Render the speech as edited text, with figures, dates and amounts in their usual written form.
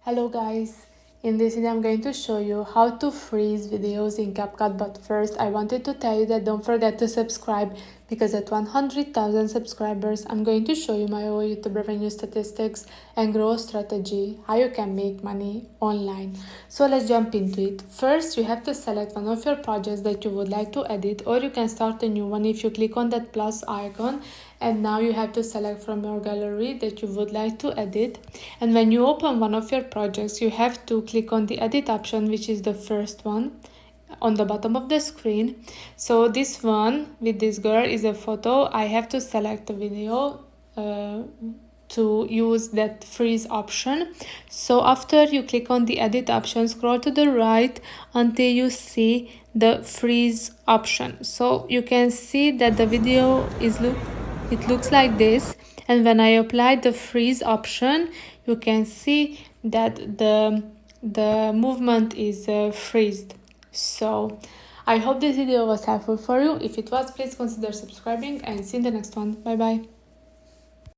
Hello guys, in this video I'm going to show you how to freeze videos in CapCut, but first I wanted to tell you that don't forget to subscribe, because at 100,000 subscribers I'm going to show you my whole YouTube revenue statistics and growth strategy, how you can make money online. So let's jump into it. First you have to select one of your projects that you would like to edit, or you can start a new one if you click on that plus icon, and now you have to select from your gallery that you would like to edit. And when you open one of your projects, you have to click on the edit option, which is the first one on the bottom of the screen. So this one with this girl is a photo. I have to select a video to use that freeze option. So after you click on the edit option, scroll to the right until you see the freeze option. So you can see that the video it looks like this, and when I apply the freeze option, you can see that the movement is freezed. So I hope this video was helpful for you. If it was, please consider subscribing, and see you in the next one. Bye bye.